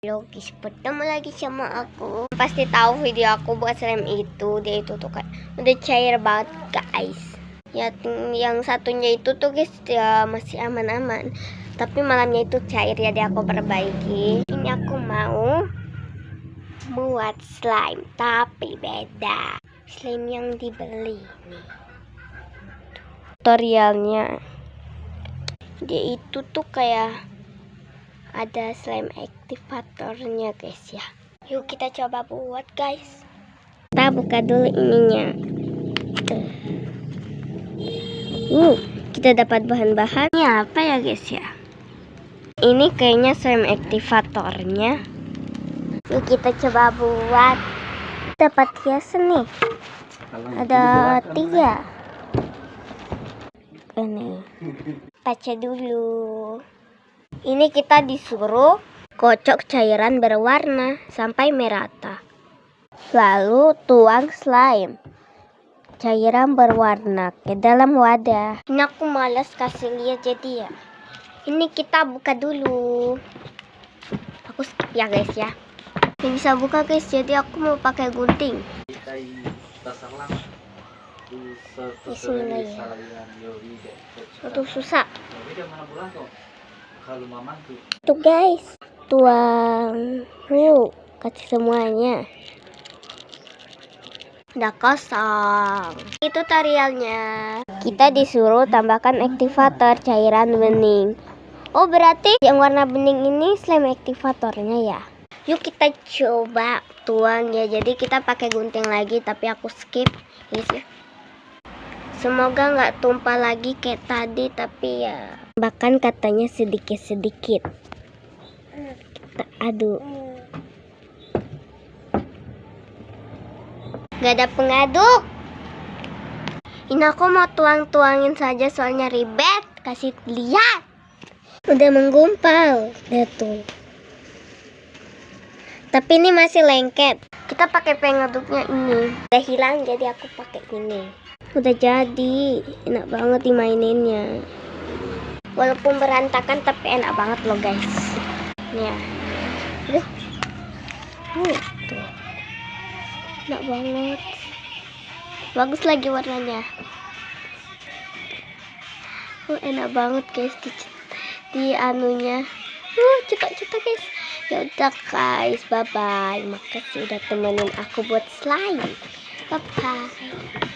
Logis, bertemu lagi sama aku. Pasti tahu video aku buat slime itu. Dia itu tuh kan udah cair banget guys. Ya yang satunya itu tuh guys ya masih aman-aman. Tapi malamnya itu cair ya, dia aku perbaiki. Ini aku mau buat slime tapi beda. Slime yang dibeli nih. Tutorialnya. Dia itu tuh kayak ada slime aktivatornya guys ya. Yuk kita coba buat guys. Kita buka dulu ininya. Kita dapat bahan-bahannya apa ya guys ya. Ini kayaknya slime aktivatornya. Yuk kita coba buat. Dapat hiasan nih. Ada 3. Ini baca dulu. Ini kita disuruh kocok cairan berwarna sampai merata. Lalu tuang slime cairan berwarna ke dalam wadah. Ini aku malas kasih lihat jadi ya. Ini kita buka dulu. Aku skip ya guys ya. Ini bisa buka guys, jadi aku mau pakai gunting. Bismillah ya. Aduh susah. Tuh guys, tuang kasih semuanya. Udah kosong. Itu tutorialnya. Kita disuruh tambahkan aktivator cairan bening. Oh berarti yang warna bening ini slime aktivatornya ya. Yuk kita coba tuang ya. Jadi kita pakai gunting lagi, tapi aku skip guys ya. Semoga nggak tumpah lagi kayak tadi, tapi ya bahkan katanya sedikit-sedikit. Kita aduk. Gak ada pengaduk. Ini aku mau tuang-tuangin saja soalnya ribet. Kasih lihat. Udah menggumpal. Lihat tuh. Tapi ini masih lengket. Kita pakai pengaduknya ini. Udah hilang jadi aku pakai ini. Udah jadi. Enak banget dimaininnya. Walaupun berantakan tapi enak banget loh guys. Ya. Tuh. Enak banget. Bagus lagi warnanya. Enak banget guys di anunya. Cetak-cetak guys. Ya udah guys, bye bye. Makasih udah temenin aku buat slime. Bye bye.